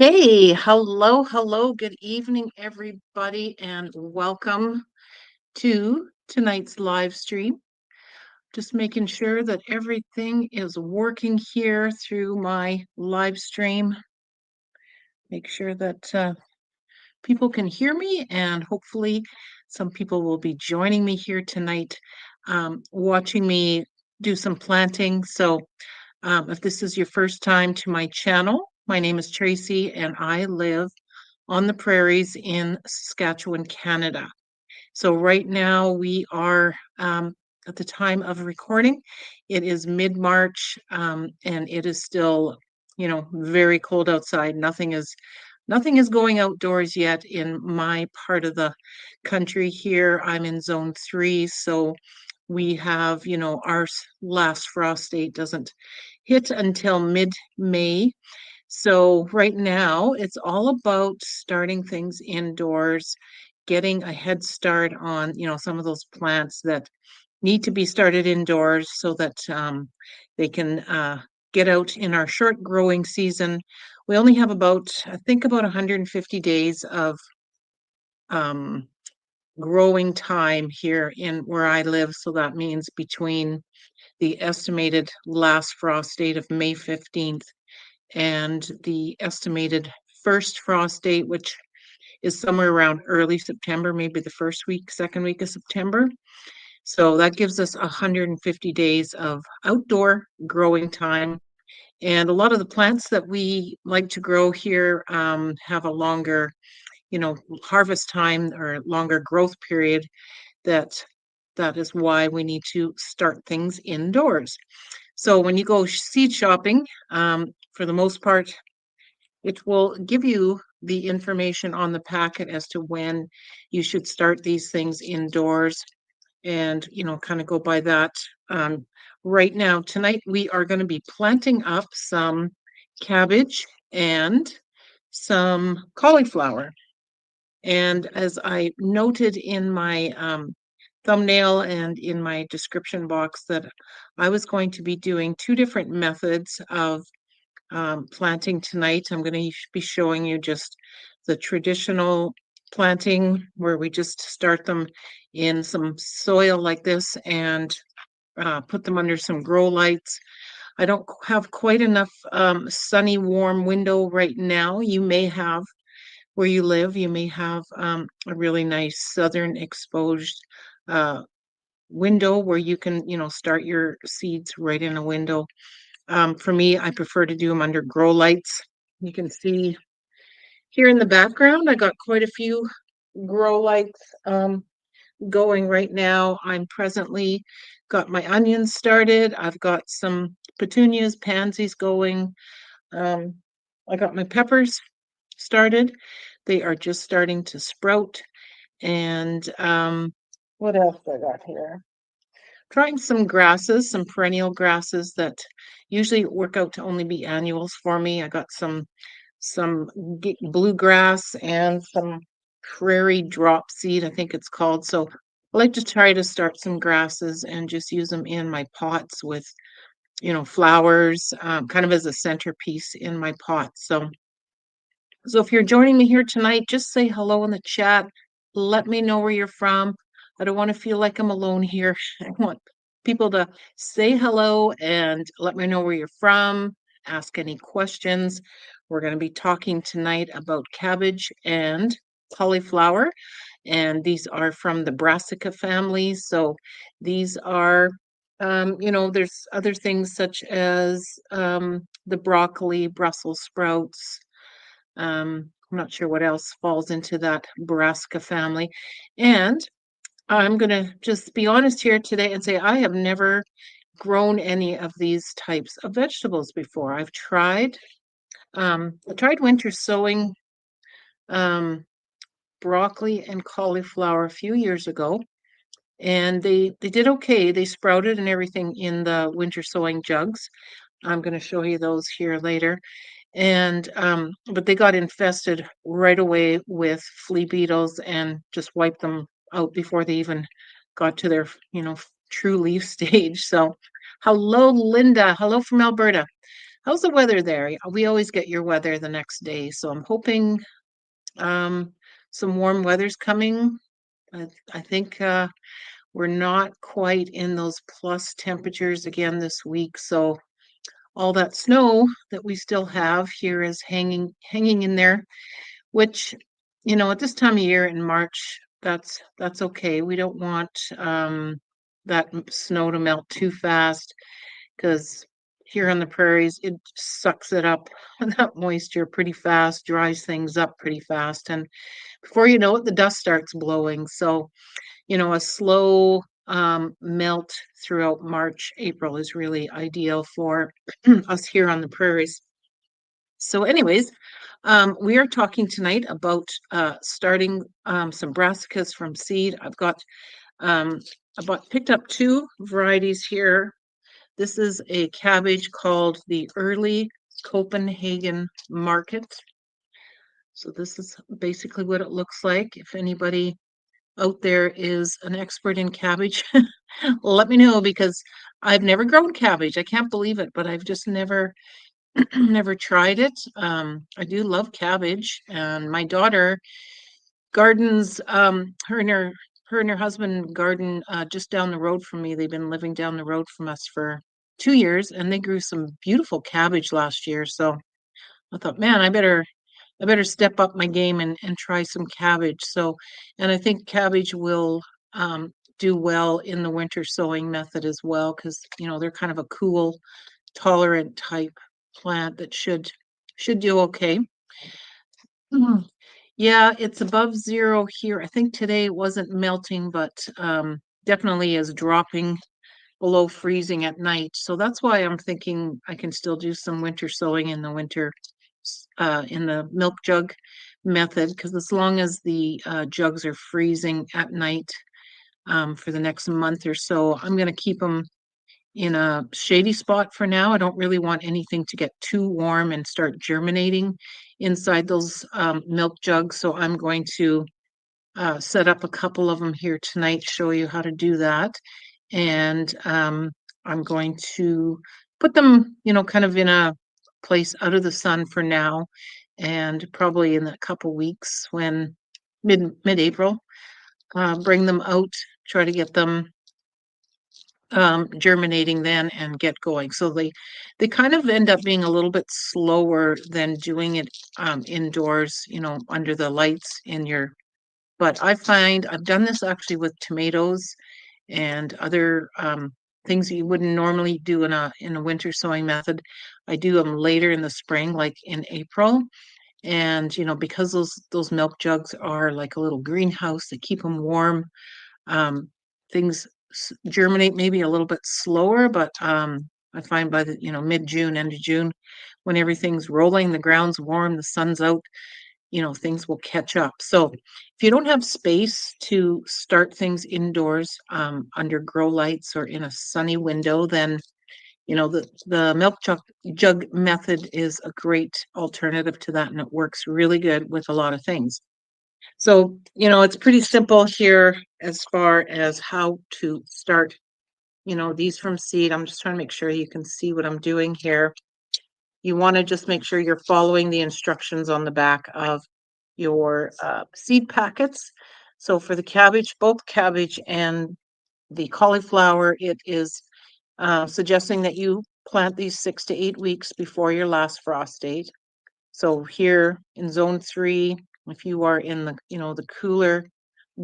Hey, hello, good evening, everybody, and welcome to tonight's live stream. Just making sure that everything is working here through my live stream. Make sure that people can hear me, and hopefully, some people will be joining me here tonight, watching me do some planting. So, if this is your first time to my channel, my name is Tracy, and I live on the prairies in Saskatchewan, Canada. So right now we are at the time of recording, it is mid-March, and it is still, very cold outside. Nothing is going outdoors yet in my part of the country here. I'm in zone 3, so we have, our last frost date doesn't hit until mid-May. So right now, it's all about starting things indoors, getting a head start on, some of those plants that need to be started indoors so that they can get out in our short growing season. We only have I think about 150 days of um, growing time here in where I live. So that means between the estimated last frost date of May 15th and the estimated first frost date, which is somewhere around early September, maybe the first week, second week of September. So that gives us 150 days of outdoor growing time. And a lot of the plants that we like to grow here have a longer, harvest time or longer growth period. That that is why we need to start things indoors. So when you go seed shopping, for the most part, it will give you the information on the packet as to when you should start these things indoors and, kind of go by that. Um, right now, tonight, we are going to be planting up some cabbage and some cauliflower. And as I noted in my thumbnail and in my description box, that I was going to be doing two different methods of planting tonight. I'm going to be showing you just the traditional planting where we just start them in some soil like this and put them under some grow lights. I don't have quite enough sunny, warm window right now. You may have where you live, you may have a really nice southern exposed uh, window where you can, start your seeds right in a window. For me, I prefer to do them under grow lights. You can see here in the background, I got quite a few grow lights going right now. I'm presently got my onions started. I've got some petunias, pansies going. Um, I got my peppers started. They are just starting to sprout. And what else I got here? Trying some grasses, some perennial grasses that usually work out to only be annuals for me. I got some bluegrass and some prairie drop seed, I think it's called. So I like to try to start some grasses and just use them in my pots with, flowers, kind of as a centerpiece in my pot. So if you're joining me here tonight, just say hello in the chat. Let me know where you're from. I don't want to feel like I'm alone here. I want people to say hello and let me know where you're from, ask any questions. We're going to be talking tonight about cabbage and cauliflower, and these are from the Brassica family. So these are, there's other things such as the broccoli, Brussels sprouts, I'm not sure what else falls into that Brassica family. And I'm going to just be honest here today and say I have never grown any of these types of vegetables before. I tried winter sowing um, broccoli and cauliflower a few years ago, and they did okay. They sprouted and everything in the winter sowing jugs. I'm going to show you those here later. And but they got infested right away with flea beetles and just wiped them out before they even got to their, true leaf stage. So hello, Linda. Hello from Alberta. How's the weather there? We always get your weather the next day, so I'm hoping um, some warm weather's coming. I think we're not quite in those plus temperatures again this week, so all that snow that we still have here is hanging in there, which, at this time of year in March, that's okay. We don't want that snow to melt too fast because here on the prairies, it sucks it up, that moisture pretty fast, dries things up pretty fast. And before you know it, the dust starts blowing. So, a slow melt throughout March, April is really ideal for us here on the prairies. So, anyways, we are talking tonight about starting some brassicas from seed. I've got um, picked up two varieties here. This is a cabbage called the Early Copenhagen Market. So this is basically what it looks like. If anybody out there is an expert in cabbage, let me know because I've never grown cabbage. I can't believe it, but I've just never never tried it. I do love cabbage, and my daughter gardens. Her and her husband garden just down the road from me. They've been living down the road from us for 2 years, and they grew some beautiful cabbage last year. So I thought, man, I better step up my game and try some cabbage. So, and I think cabbage will do well in the winter sowing method as well because they're kind of a cool, tolerant type plant that should do okay. Mhm. Yeah, it's above zero here. I think today it wasn't melting, but definitely is dropping below freezing at night. So that's why I'm thinking I can still do some winter sowing in the winter in the milk jug method, because as long as the jugs are freezing at night for the next month or so, I'm going to keep them in a shady spot for now. I don't really want anything to get too warm and start germinating inside those milk jugs. So I'm going to set up a couple of them here tonight, show you how to do that. And I'm going to put them, kind of in a place out of the sun for now. And probably in a couple weeks when mid-April, bring them out, try to get them germinating then and get going. So they kind of end up being a little bit slower than doing it indoors, under the lights in your. But I find I've done this actually with tomatoes and other things that you wouldn't normally do in a winter sowing method. I do them later in the spring, like in April. And because those milk jugs are like a little greenhouse, they keep them warm. Um, things germinate maybe a little bit slower, but I find by the mid-June, end of June, when everything's rolling, the ground's warm, the sun's out, things will catch up. So if you don't have space to start things indoors under grow lights or in a sunny window, then the milk jug method is a great alternative to that, and it works really good with a lot of things. So, it's pretty simple here as far as how to start, these from seed. I'm just trying to make sure you can see what I'm doing here. You want to just make sure you're following the instructions on the back of your seed packets. So for the cabbage, both cabbage and the cauliflower, it is suggesting that you plant these 6 to 8 weeks before your last frost date. So here in zone 3, if you are in the cooler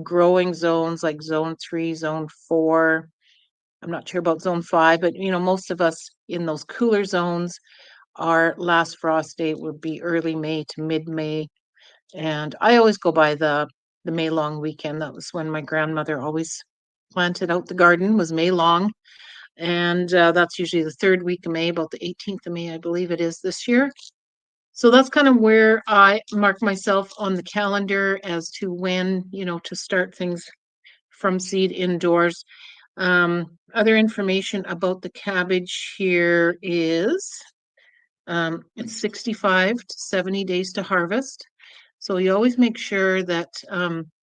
growing zones like zone 3, zone 4, I'm not sure about zone 5, but most of us in those cooler zones, our last frost date would be early May to mid-May. And I always go by the May long weekend. That was when my grandmother always planted out the garden, was May long. And that's usually the third week of May, about the 18th of May, I believe it is this year. So that's kind of where I mark myself on the calendar as to when, to start things from seed indoors. Other information about the cabbage here is it's 65 to 70 days to harvest. So you always make sure that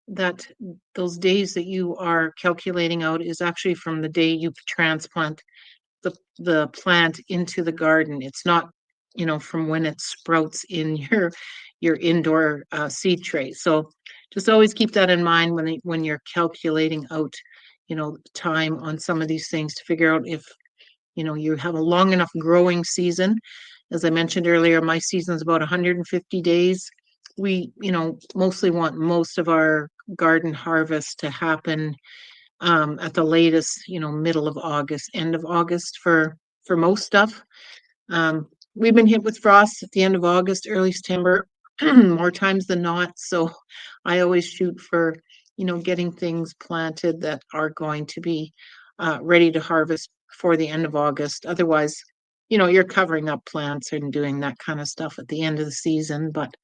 that those days that you are calculating out is actually from the day you transplant the plant into the garden. It's not from when it sprouts in your indoor seed tray. So just always keep that in mind when you're calculating out, time on some of these things to figure out if, you have a long enough growing season. As I mentioned earlier, my season is about 150 days. We, mostly want most of our garden harvest to happen at the latest, middle of August, end of August for most stuff. We've been hit with frost at the end of August, early September, more times than not. So I always shoot for, getting things planted that are going to be ready to harvest before the end of August. Otherwise, you're covering up plants and doing that kind of stuff at the end of the season. But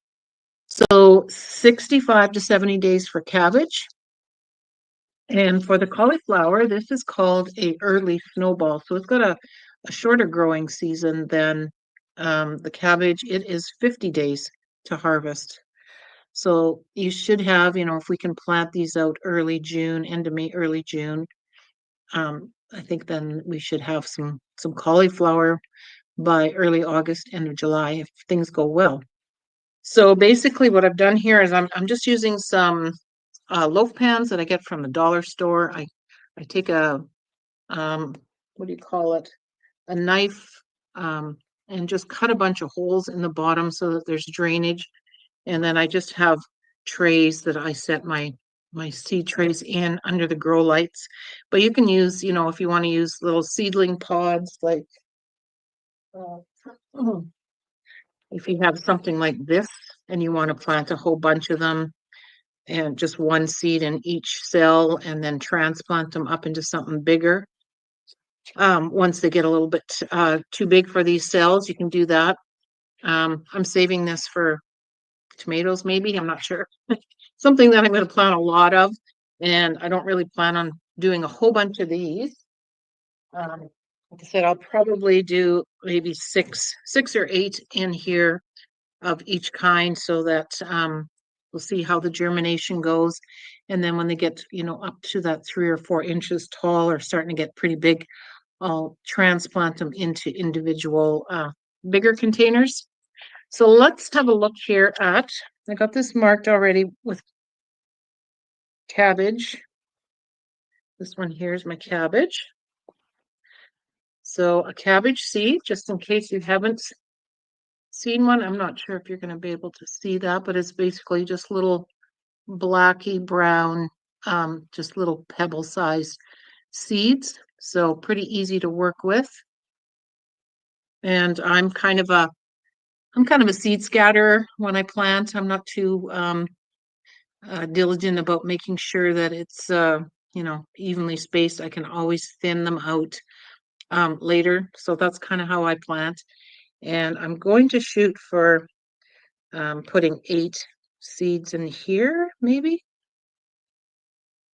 so 65 to 70 days for cabbage. And for the cauliflower, this is called a early snowball. So it's got a shorter growing season than the cabbage. It is 50 days to harvest. So you should have, if we can plant these out early June, end of May, early June, I think then we should have some cauliflower by early August, end of July, if things go well. So basically what I've done here is I'm just using some loaf pans that I get from the dollar store. I take a what do you call it? A knife, and just cut a bunch of holes in the bottom so that there's drainage. And then I just have trays that I set my seed trays in under the grow lights. But you can use, if you want to use little seedling pods, like uh, if you have something like this and you want to plant a whole bunch of them and just one seed in each cell and then transplant them up into something bigger. Once they get a little bit too big for these cells, you can do that. I'm saving this for tomatoes, maybe. I'm not sure. Something that I'm going to plant a lot of, and I don't really plan on doing a whole bunch of these. Like I said, I'll probably do maybe six or eight in here of each kind so that we'll see how the germination goes. And then when they get, up to that 3 or 4 inches tall or starting to get pretty big, I'll transplant them into individual bigger containers. So let's have a look here at, I got this marked already with cabbage. This one here is my cabbage. So a cabbage seed, just in case you haven't seen one. I'm not sure if you're going to be able to see that, but it's basically just little blacky brown, just little pebble sized seeds. So pretty easy to work with. And I'm kind of a seed scatterer when I plant. I'm not too diligent about making sure that it's evenly spaced. I can always thin them out later. So that's kind of how I plant. And I'm going to shoot for putting 8 seeds in here, maybe.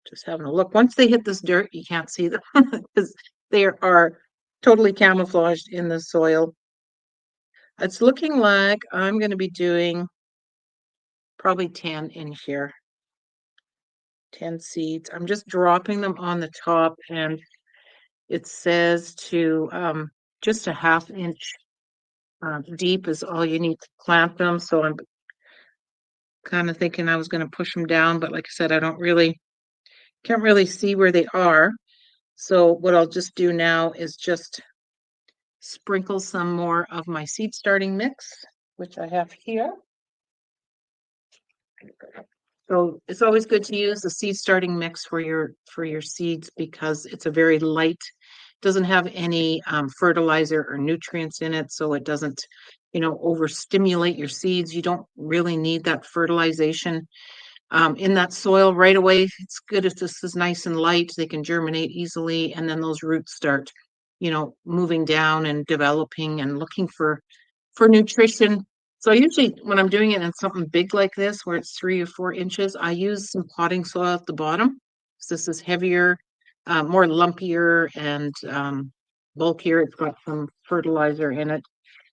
Just having a look. Once they hit this dirt, you can't see them because they are totally camouflaged in the soil. It's looking like I'm going to be doing probably 10 in here. 10 seeds. I'm just dropping them on the top, and it says to just a 1/2 inch deep is all you need to plant them. So I'm kind of thinking I was going to push them down, but like I said, can't really see where they are. So what I'll just do now is just sprinkle some more of my seed starting mix, which I have here. So it's always good to use the seed starting mix for your seeds because it's a very light, doesn't have any fertilizer or nutrients in it, so it doesn't, overstimulate your seeds. You don't really need that fertilization in that soil right away. It's good if this is nice and light, they can germinate easily, and then those roots start, moving down and developing and looking for nutrition. So I usually, when I'm doing it in something big like this, where it's 3 or 4 inches, I use some potting soil at the bottom. So this is heavier, more lumpier and bulkier. It's got some fertilizer in it.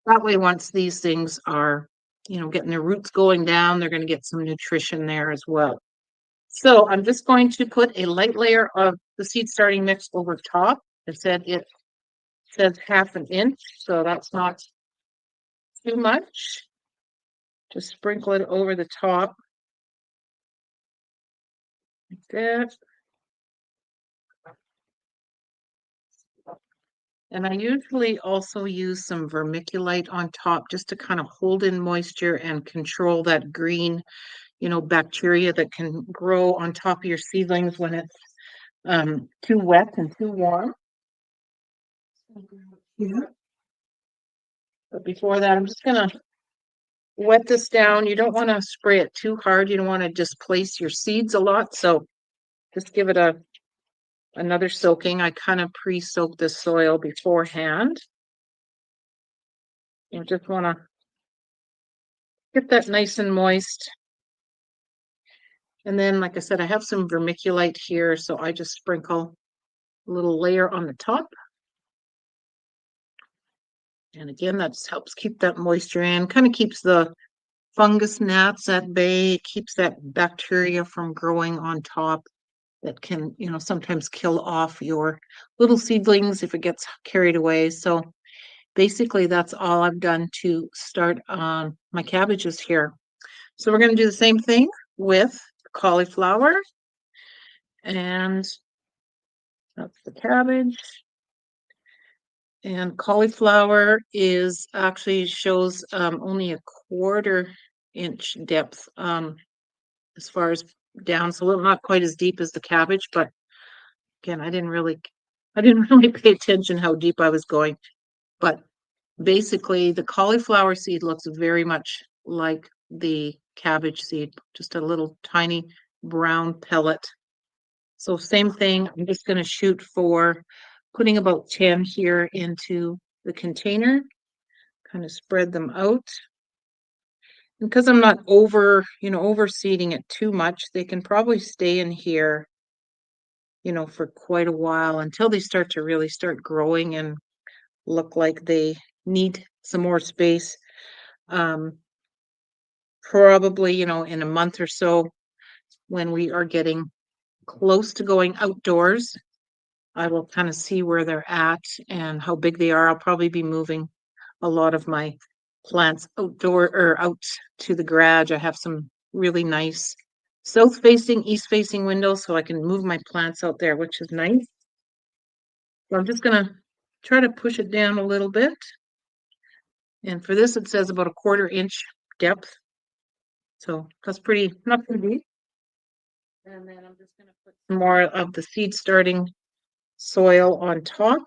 That way, once these things are, getting their roots going down, they're going to get some nutrition there as well. So I'm just going to put a light layer of the seed starting mix over top. It says 1/2 inch, so that's not too much. Just sprinkle it over the top like that. And I usually also use some vermiculite on top just to kind of hold in moisture and control that green, bacteria that can grow on top of your seedlings when it's too wet and too warm. Yeah. But before that, I'm just gonna wet this down. You don't want to spray it too hard. You don't want to displace your seeds a lot. So just give it another soaking. I kind of pre-soak the soil beforehand. You just want to get that nice and moist. And then, like I said, I have some vermiculite here, so I just sprinkle a little layer on the top. And again, that just helps keep that moisture in, kind of keeps the fungus gnats at bay, keeps that bacteria from growing on top that can, sometimes kill off your little seedlings if it gets carried away. So basically, that's all I've done to start on my cabbages here. So we're going to do the same thing with cauliflower. And that's the cabbage. And cauliflower is actually shows only a 1/4 inch depth as far as down, so not quite as deep as the cabbage, but again, I didn't really pay attention how deep I was going. But basically, the cauliflower seed looks very much like the cabbage seed, just a little tiny brown pellet. So same thing, I'm just going to shoot for putting about 10 here into the container, kind of spread them out. And because I'm not overseeding it too much, they can probably stay in here, for quite a while until they start to really start growing and look like they need some more space. Probably, in a month or so, when we are getting close to going outdoors, I will kind of see where they're at and how big they are. I'll probably be moving a lot of my plants outdoor or out to the garage. I have some really nice south facing, east facing windows, so I can move my plants out there, which is nice. So I'm just gonna try to push it down a little bit. And for this, it says about a 1/4 inch depth. So that's not pretty deep. And then I'm just gonna put some more of the seed starting soil on top.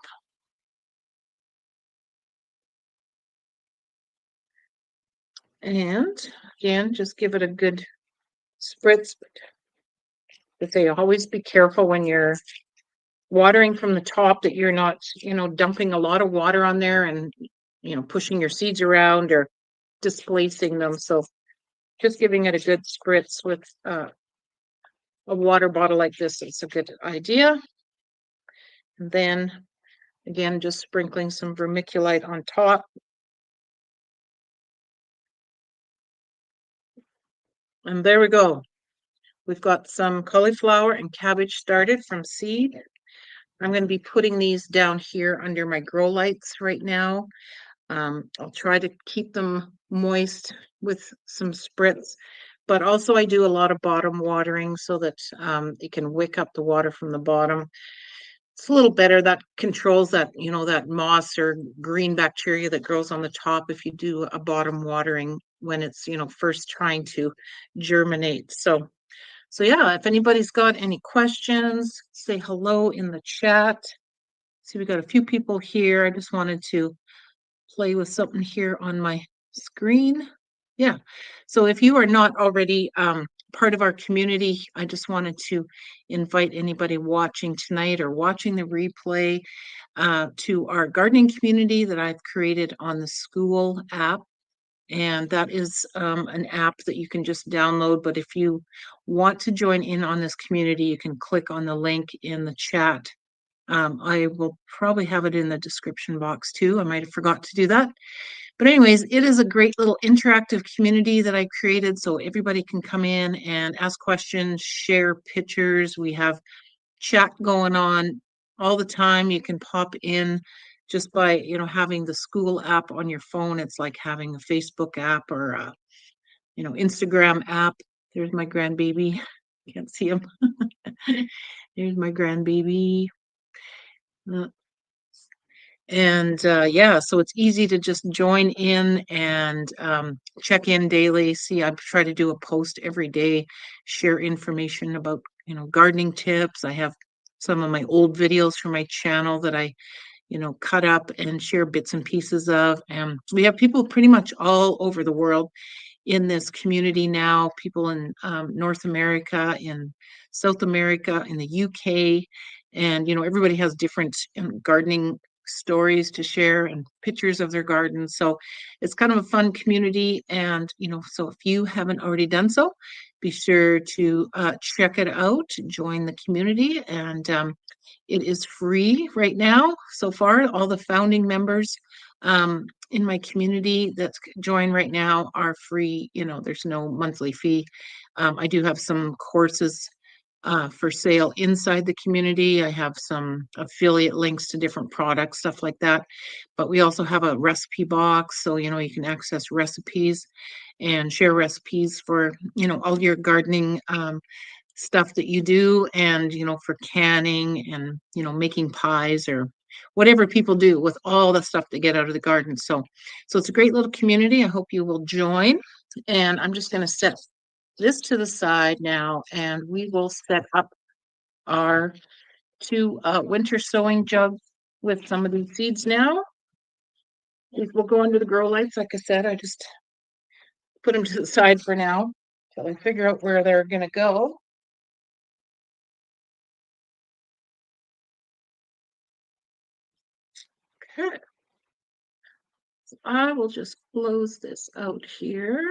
And again, just give it a good spritz. But they always be careful when you're watering from the top that you're not, dumping a lot of water on there and, pushing your seeds around or displacing them. So just giving it a good spritz with a water bottle like this is a good idea. And then again, just sprinkling some vermiculite on top. And there we go. We've got some cauliflower and cabbage started from seed. I'm going to be putting these down here under my grow lights right now. I'll try to keep them moist with some spritz, but also I do a lot of bottom watering so that it can wick up the water from the bottom. It's a little better. That controls that, that moss or green bacteria that grows on the top if you do a bottom watering when it's, first trying to germinate. So yeah, if anybody's got any questions, say hello in the chat. See, we got a few people here. I just wanted to play with something here on my screen. Yeah. So if you are not already part of our community, I just wanted to invite anybody watching tonight or watching the replay to our gardening community that I've created on the school app. And that is an app that you can just download. But if you want to join in on this community, you can click on the link in the chat. I will probably have it in the description box too. I might have forgot to do that. But anyways, it is a great little interactive community that I created so everybody can come in and ask questions, share pictures. We have chat going on all the time. You can pop in just by, having the school app on your phone. It's like having a Facebook app or a, Instagram app. There's my grandbaby. Can't see him. There's my grandbaby. Uh, And yeah, so it's easy to just join in and check in daily. See, I try to do a post every day, share information about, gardening tips. I have some of my old videos from my channel that I, cut up and share bits and pieces of. And we have people pretty much all over the world in this community now, people in North America, in South America, in the UK, and everybody has different gardening stories to share and pictures of their gardens. So it's kind of a fun community, and so if you haven't already done so, be sure to check it out, join the community, and it is free right now. So far, all the founding members in my community that's joined right now are free. There's no monthly fee. I do have some courses for sale inside the community. I have some affiliate links to different products, stuff like that. But we also have a recipe box, so you can access recipes and share recipes for all your gardening stuff that you do, and for canning and making pies or whatever people do with all the stuff they get out of the garden. So it's a great little community. I hope you will join. And I'm just going to set this to the side now, and we will set up our two winter sowing jugs with some of these seeds now. These will go under the grow lights. Like I said, I just put them to the side for now till I figure out where they're going to go. Okay. I will just close this out here.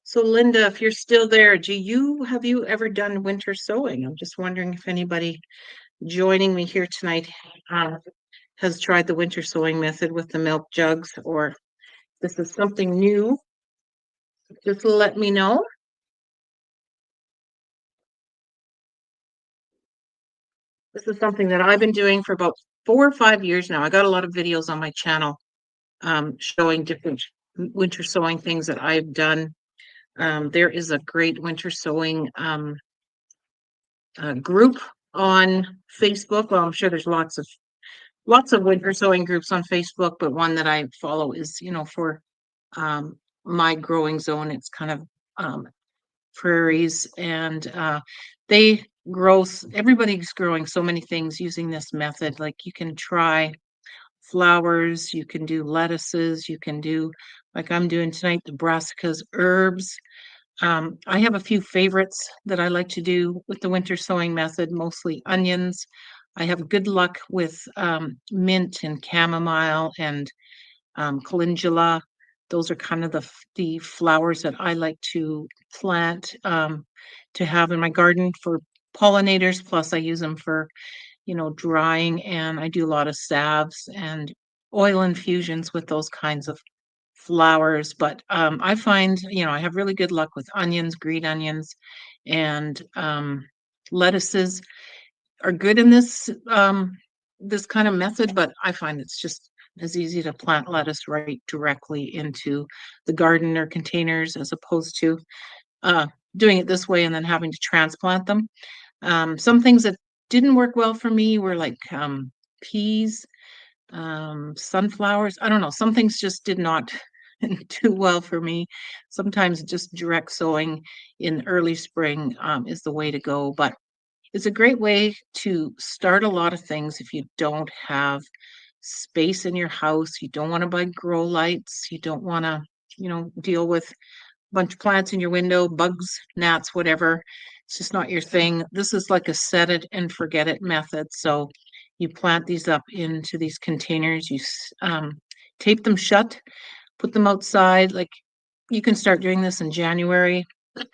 So Linda, if you're still there, have you ever done winter sowing? I'm just wondering if anybody joining me here tonight has tried the winter sowing method with the milk jugs, or this is something new. Just let me know. This is something that I've been doing for about 4 or 5 years now. I got a lot of videos on my channel showing different winter sowing things that I've done. There is a great winter sowing group on Facebook. Well, I'm sure there's lots of winter sowing groups on Facebook, but one that I follow is, for um, my growing zone. It's kind of prairies, and they everybody's growing so many things using this method. Like you can try flowers, you can do lettuces, you can do, like I'm doing tonight, the brassicas herbs. I have a few favorites that I like to do with the winter sowing method, mostly onions. I have good luck with mint and chamomile and calendula. Those are kind of the flowers that I like to plant to have in my garden for pollinators. Plus, I use them for drying, and I do a lot of salves and oil infusions with those kinds of flowers. But I find, I have really good luck with onions, green onions, and lettuces are good in this kind of method, but I find it's just as easy to plant lettuce right directly into the garden or containers as opposed to uh, doing it this way and then having to transplant them. Some things that didn't work well for me were like peas, sunflowers. I don't know. Some things just did not do well for me. Sometimes just direct sowing in early spring is the way to go. But it's a great way to start a lot of things if you don't have space in your house. You don't want to buy grow lights. You don't want to, deal with a bunch of plants in your window, bugs, gnats, whatever. It's just not your thing. This is like a set it and forget it method. So you plant these up into these containers, you tape them shut, put them outside. Like you can start doing this in January,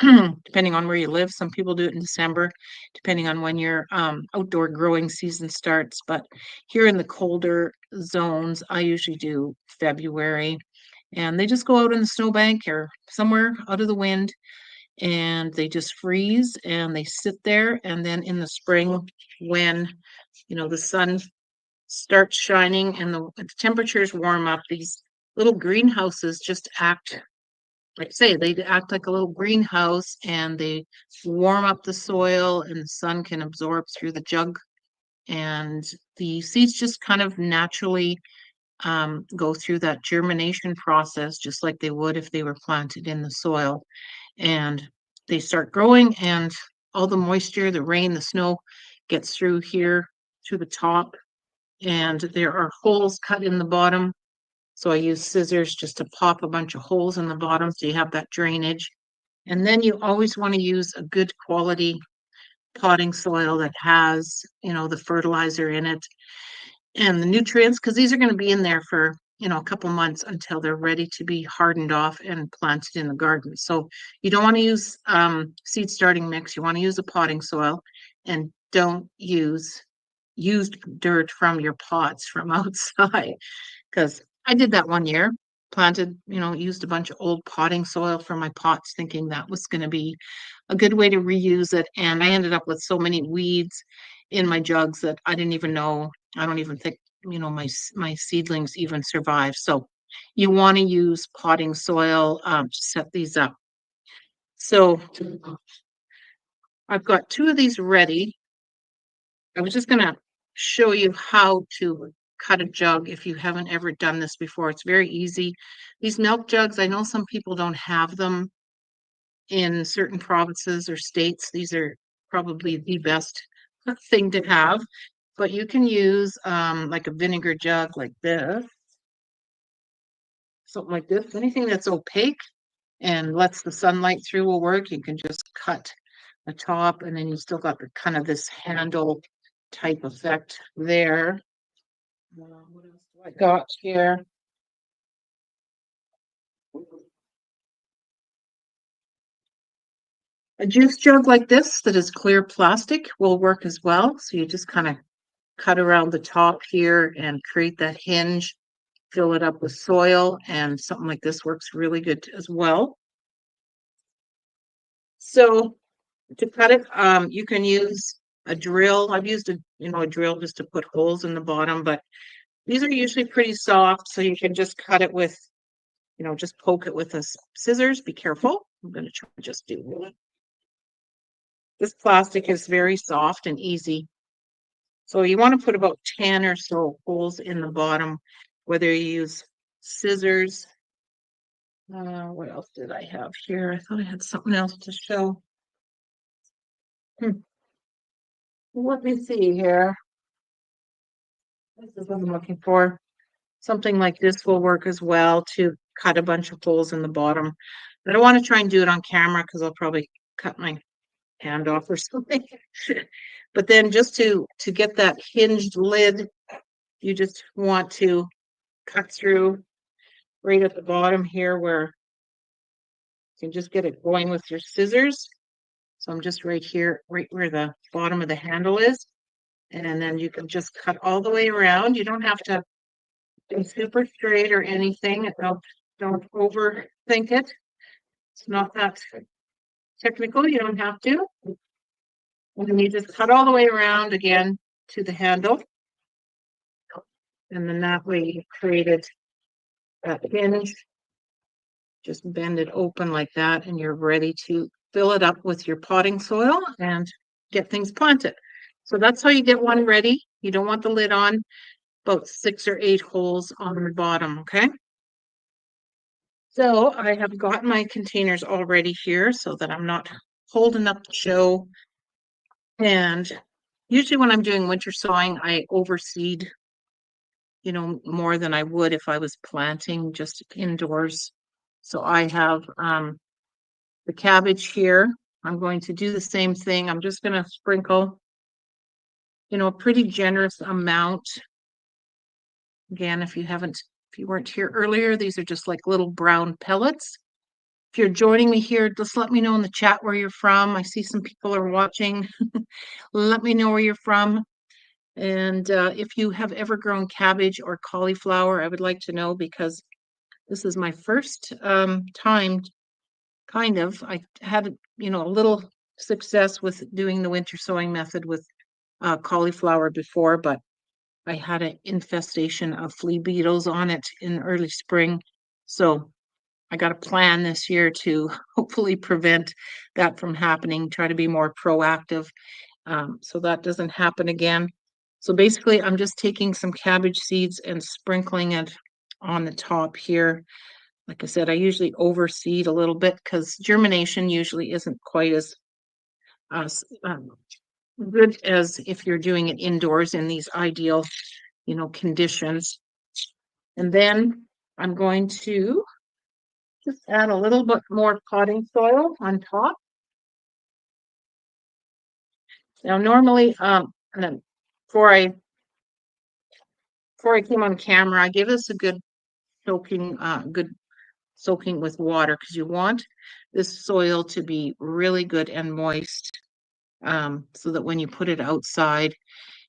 depending on where you live. Some people do it in December, depending on when your outdoor growing season starts. But here in the colder zones, I usually do February. And they just go out in the snowbank or somewhere out of the wind, and they just freeze and they sit there. And then in the spring, when the sun starts shining and the temperatures warm up, these little greenhouses just act like say they act like a little greenhouse and they warm up the soil and the sun can absorb through the jug and the seeds just kind of naturally go through that germination process just like they would if they were planted in the soil. And they start growing, and all the moisture, the rain, the snow gets through here, through the top, and there are holes cut in the bottom. So I use scissors just to pop a bunch of holes in the bottom so you have that drainage. And then you always want to use a good quality potting soil that has, the fertilizer in it and the nutrients, because these are going to be in there for, a couple months until they're ready to be hardened off and planted in the garden. So you don't want to use seed starting mix. You want to use a potting soil, and don't use used dirt from your pots from outside, because I did that one year. Planted, used a bunch of old potting soil for my pots, thinking that was going to be a good way to reuse it. And I ended up with so many weeds in my jugs that I didn't even know. I don't even think, my seedlings even survive. So you want to use potting soil to set these up. So I've got two of these ready. I was just going to show you how to cut a jug if you haven't ever done this before. It's very easy. These milk jugs, I know some people don't have them in certain provinces or states. These are probably the best thing to have, but you can use like a vinegar jug like this, something like this. Anything that's opaque and lets the sunlight through will work. You can just cut the top, and then you still got the kind of this handle type effect there. What else do I got here? A juice jug like this that is clear plastic will work as well. So you just kind of cut around the top here and create that hinge, fill it up with soil, and something like this works really good as well. So to cut it, you can use a drill. I've used a drill just to put holes in the bottom, but these are usually pretty soft, so you can just cut it with, just poke it with a scissors. Be careful. I'm going to try to just do one. This plastic is very soft and easy. So you want to put about 10 or so holes in the bottom, whether you use scissors. What else did I have here? I thought I had something else to show. Let me see here. This is what I'm looking for. Something like this will work as well to cut a bunch of holes in the bottom. I don't want to try and do it on camera because I'll probably cut my hand off or something. But then just to get that hinged lid, you just want to cut through right at the bottom here where you can just get it going with your scissors. So I'm just right here, right where the bottom of the handle is. And then you can just cut all the way around. You don't have to be super straight or anything. Don't overthink it. It's not that technical. You don't have to. And then you just cut all the way around again to the handle. And then that way you've created that hinge. Just bend it open like that, and you're ready to fill it up with your potting soil and get things planted. So that's how you get one ready. You don't want the lid on, about 6 or 8 holes on the bottom, okay? So I have got my containers all ready here so that I'm not holding up the show. And usually when I'm doing winter sowing, I overseed, more than I would if I was planting just indoors. So I have the cabbage here. I'm going to do the same thing. I'm just going to sprinkle, a pretty generous amount. Again, if you weren't here earlier, these are just like little brown pellets. If you're joining me here, just let me know in the chat where you're from. I see some people are watching. Let me know where you're from. And if you have ever grown cabbage or cauliflower, I would like to know, because this is my first time, kind of. I had, a little success with doing the winter sowing method with cauliflower before, but I had an infestation of flea beetles on it in early spring. So I got a plan this year to hopefully prevent that from happening, try to be more proactive, so that doesn't happen again. So basically, I'm just taking some cabbage seeds and sprinkling it on the top here. Like I said, I usually overseed a little bit because germination usually isn't quite as good as if you're doing it indoors in these ideal, conditions. And then I'm going to just add a little bit more potting soil on top. Now, normally, and then before I before I came on camera, I give this a good soaking with water because you want this soil to be really good and moist, so that when you put it outside,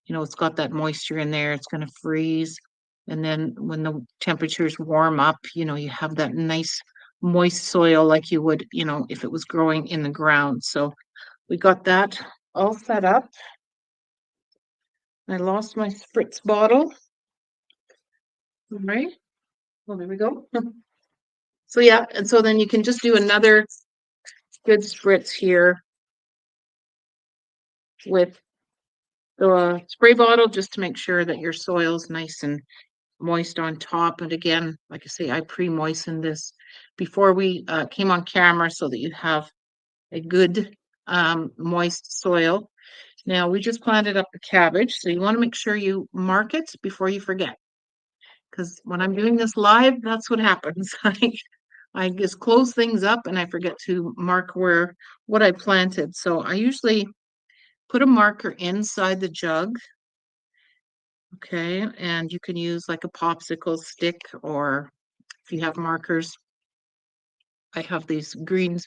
it's got that moisture in there. It's going to freeze, and then when the temperatures warm up, you have that nice moist soil like you would, if it was growing in the ground. So we got that all set up. I lost my spritz bottle. All right. Well, there we go. So yeah, and so then you can just do another good spritz here with the spray bottle just to make sure that your soil's nice and moist on top. And again, like I say, I pre-moistened this before we came on camera so that you have a good moist soil. Now we just planted up the cabbage, so you want to make sure you mark it before you forget. Because when I'm doing this live, that's what happens. I just close things up and I forget to mark what I planted. So I usually put a marker inside the jug. Okay, and you can use like a popsicle stick, or if you have markers, I have these green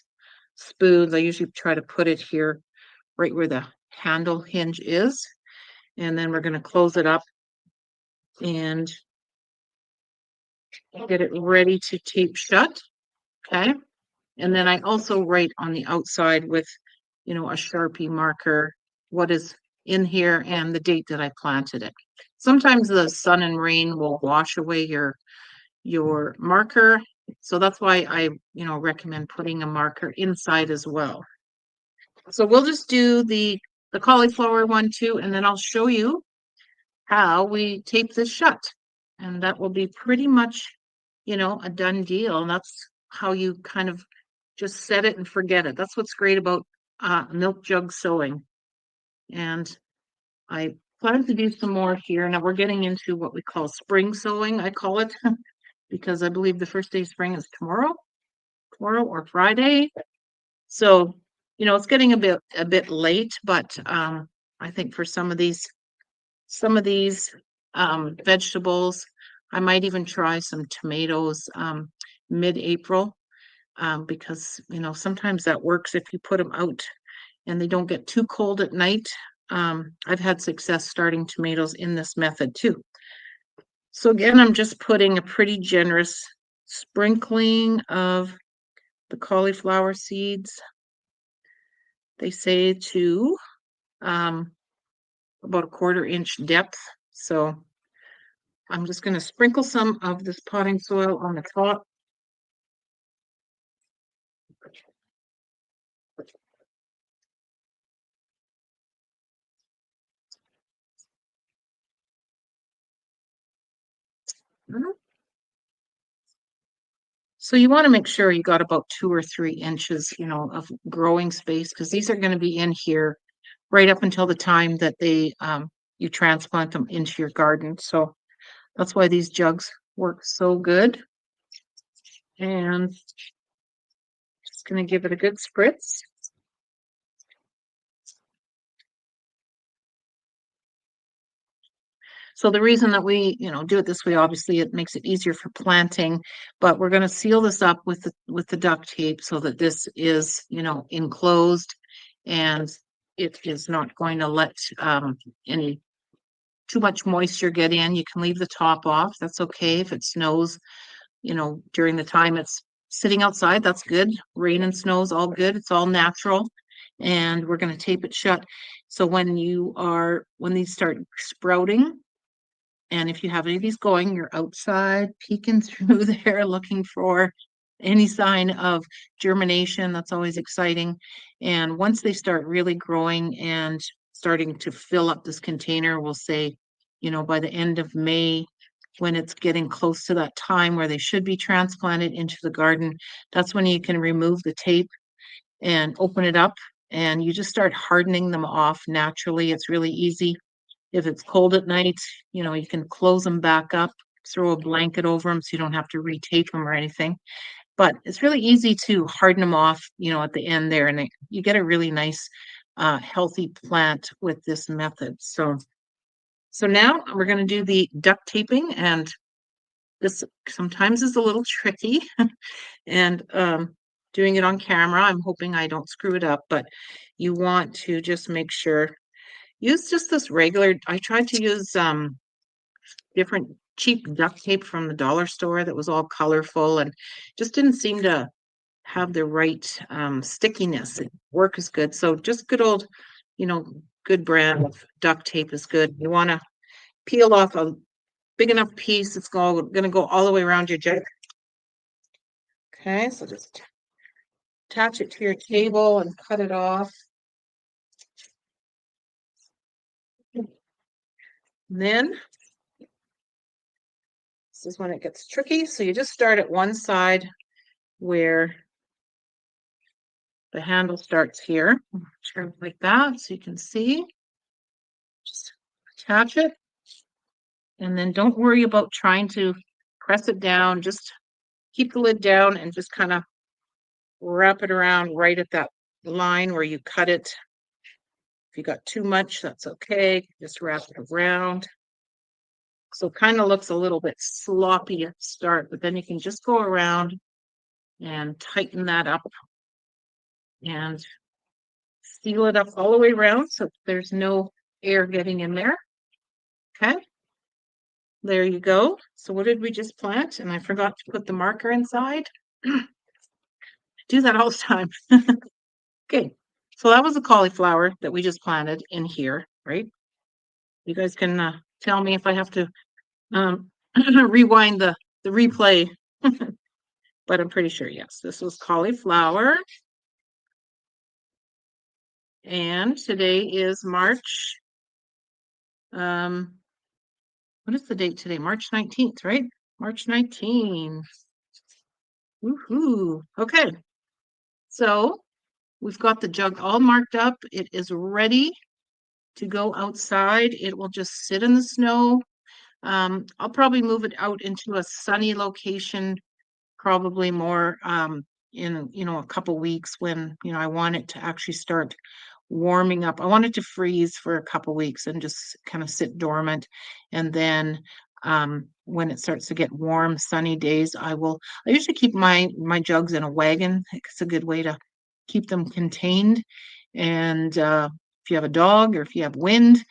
spoons. I usually try to put it here right where the handle hinge is. And then we're going to close it up and get it ready to tape shut. Okay. And then I also write on the outside with, a Sharpie marker what is in here and the date that I planted it. Sometimes the sun and rain will wash away your marker. So that's why I, recommend putting a marker inside as well. So we'll just do the cauliflower one too, and then I'll show you how we tape this shut. And that will be pretty much, a done deal. And that's how you kind of just set it and forget it. That's what's great about milk jug sewing. And I plan to do some more here. Now we're getting into what we call spring sewing, I call it, because I believe the first day of spring is tomorrow or Friday. So, it's getting a bit late, but I think for some of these vegetables, I might even try some tomatoes mid-April, because sometimes that works if you put them out and they don't get too cold at night. I've had success starting tomatoes in this method too. So again, I'm just putting a pretty generous sprinkling of the cauliflower seeds. They say to about a 1/4 inch depth. So I'm just going to sprinkle some of this potting soil on the top. So you want to make sure you got about 2 or 3 inches, of growing space, because these are going to be in here right up until the time that you transplant them into your garden. So that's why these jugs work so good. And just going to give it a good spritz. So the reason that we, do it this way, obviously it makes it easier for planting, but we're going to seal this up with the duct tape so that this is, enclosed, and it is not going to let any too much moisture get in. You can leave the top off. That's okay. If it snows, during the time it's sitting outside, that's good. Rain and snow is all good. It's all natural. And we're going to tape it shut. So when these start sprouting, And if you have any of these going, you're outside peeking through there looking for any sign of germination. That's always exciting. And once they start really growing and starting to fill up this container, we'll say, by the end of May, when it's getting close to that time where they should be transplanted into the garden, that's when you can remove the tape and open it up, and you just start hardening them off naturally. It's really easy. If it's cold at night, you can close them back up, throw a blanket over them so you don't have to retape them or anything. But it's really easy to harden them off, at the end there, and you get a really nice, healthy plant with this method. So now we're going to do the duct taping, and this sometimes is a little tricky, and doing it on camera, I'm hoping I don't screw it up, but you want to just make sure. Use just this regular. I tried to use different cheap duct tape from the dollar store that was all colorful and just didn't seem to have the right stickiness. It work is good. So just good old, you know, good brand of duct tape is good. You want to peel off a big enough piece. It's going to go all the way around your jug. Okay, so just attach it to your table and cut it off. And then this is when it gets tricky. So you just start at one side where the handle starts here, like that, so you can see. Just attach it, and then don't worry about trying to press it down. Just keep the lid down and just kind of wrap it around right at that line where you cut it. If you got too much, that's okay. Just wrap it around. So it kind of looks a little bit sloppy at the start, but then you can just go around and tighten that up and seal it up all the way around so there's no air getting in there. Okay, there you go. So what did we just plant? And I forgot to put the marker inside. Do that all the time. Okay, so that was a cauliflower that we just planted in here, right? You guys can tell me if I have to rewind the replay, but I'm pretty sure, yes, this was cauliflower. And today is March. What is the date today? March 19th, right? March 19th. Woohoo. Okay. So we've got the jug all marked up. It is ready to go outside. It will just sit in the snow. I'll probably move it out into a sunny location, probably more in a couple weeks when I want it to actually start warming up. I want it to freeze for a couple weeks and just kind of sit dormant, and then when it starts to get warm, sunny days, I usually keep my jugs in a wagon. It's a good way to keep them contained. And if you have a dog or if you have wind,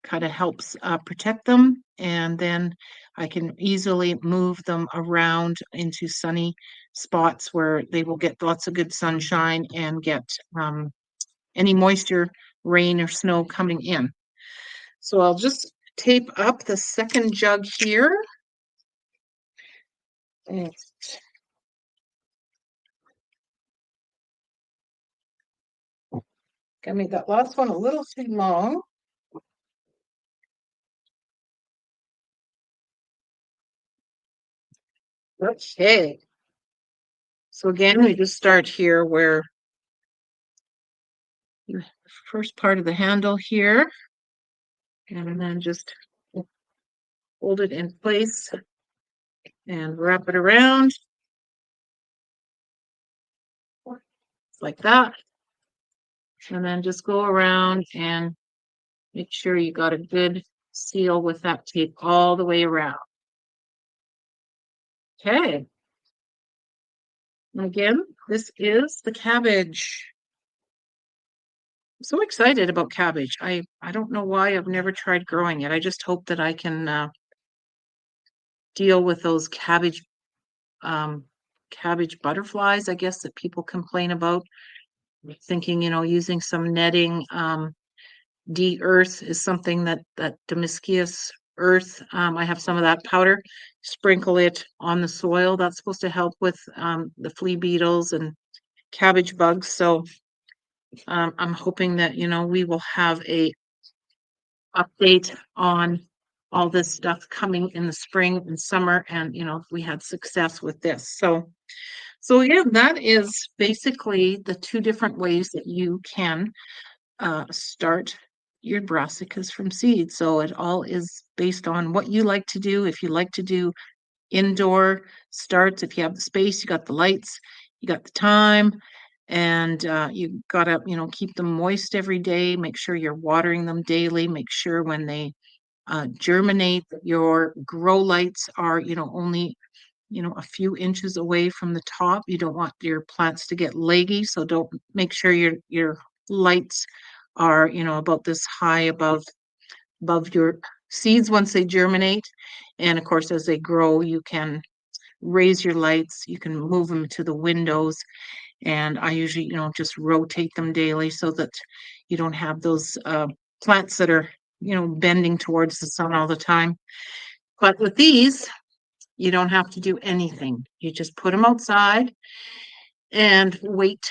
kind of helps protect them. And then I can easily move them around into sunny spots where they will get lots of good sunshine and get any moisture, rain or snow coming in. So I'll just tape up the second jug here. And I made that last one a little too long. Okay. So again, we just start here where the first part of the handle here, and then just hold it in place and wrap it around like that. And then just go around and make sure you got a good seal with that tape all the way around. Okay. And again, this is the cabbage. I'm so excited about cabbage. I don't know why I've never tried growing it. I just hope that I can deal with those cabbage butterflies, I guess, that people complain about. Thinking, using some netting, de-earth is something that Damascus earth. I have some of that powder, sprinkle it on the soil. That's supposed to help with the flea beetles and cabbage bugs. So I'm hoping that, we will have a update on all this stuff coming in the spring and summer. And, we had success with this. So yeah, that is basically the two different ways that you can start your brassicas from seed. So it all is based on what you like to do. If you like to do indoor starts, if you have the space, you got the lights, you got the time, and you gotta, keep them moist every day. Make sure you're watering them daily. Make sure when they germinate, that your grow lights are, only a few inches away from the top. You don't want your plants to get leggy, so don't make sure your lights are, about this high above your seeds once they germinate. And of course, as they grow, you can raise your lights, you can move them to the windows, and I usually, just rotate them daily so that you don't have those plants that are, bending towards the sun all the time. But with these, you don't have to do anything. You just put them outside and wait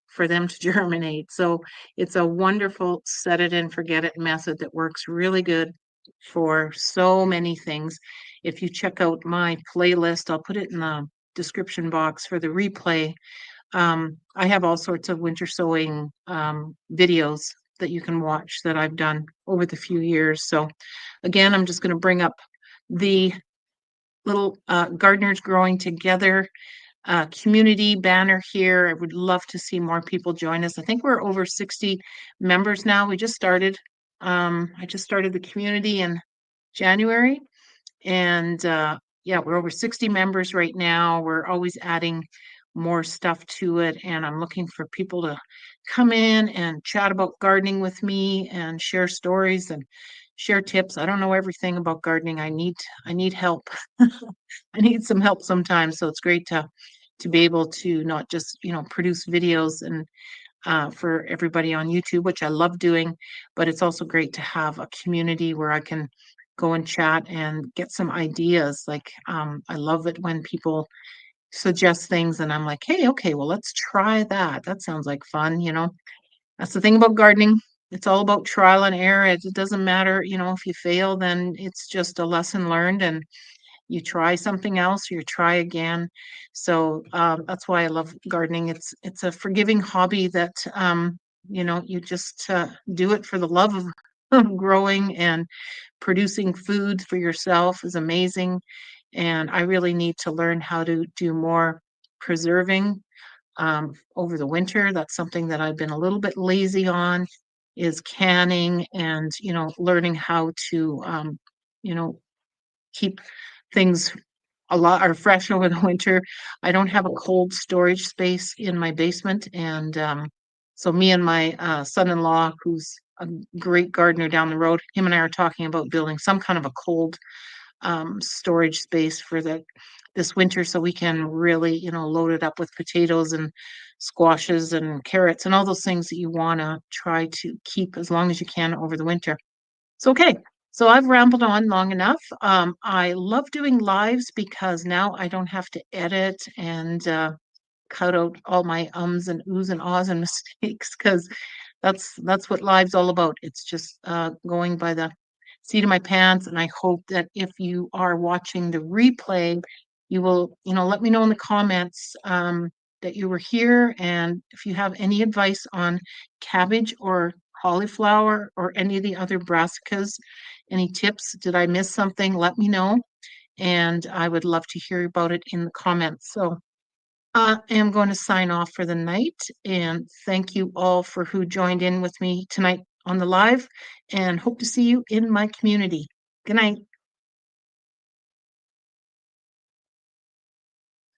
for them to germinate. So it's a wonderful set it and forget it method that works really good for so many things. If you check out my playlist, I'll put it in the description box for the replay. I have all sorts of winter sowing videos that you can watch that I've done over the few years. So again, I'm just going to bring up the little gardeners growing together community banner here. I would love to see more people join us. I think we're over 60 members now. We just started. I just started the community in January, and yeah, we're over 60 members right now. We're always adding more stuff to it, and I'm looking for people to come in and chat about gardening with me and share stories and share tips. I don't know everything about gardening. I need help. I need some help sometimes, so it's great to be able to not just produce videos and for everybody on YouTube, which I love doing, but it's also great to have a community where I can go and chat and get some ideas. Like I love it when people suggest things and I'm like, hey, okay, well, let's try that. That sounds like fun. That's the thing about gardening. It's all about trial and error. It doesn't matter, if you fail, then it's just a lesson learned, and you try something else, you try again. So that's why I love gardening. It's a forgiving hobby that you just do it for the love of of growing and producing food for yourself is amazing. And I really need to learn how to do more preserving over the winter. That's something that I've been a little bit lazy on, is canning and learning how to you know keep things a lot are fresh over the winter. I don't have a cold storage space in my basement, and so me and my son-in-law, who's a great gardener down the road, him and I are talking about building some kind of a cold storage space for this winter, so we can really, load it up with potatoes and squashes and carrots and all those things that you want to try to keep as long as you can over the winter. So, okay. So I've rambled on long enough. I love doing lives because now I don't have to edit and cut out all my ums and oohs and ahs and mistakes, because that's what live's all about. It's just going by the seat of my pants. And I hope that if you are watching the replay, you will, let me know in the comments that you were here, and if you have any advice on cabbage or cauliflower or any of the other brassicas, any tips, did I miss something? Let me know, and I would love to hear about it in the comments. So I am going to sign off for the night, and thank you all for who joined in with me tonight on the live, and hope to see you in my community. Good night.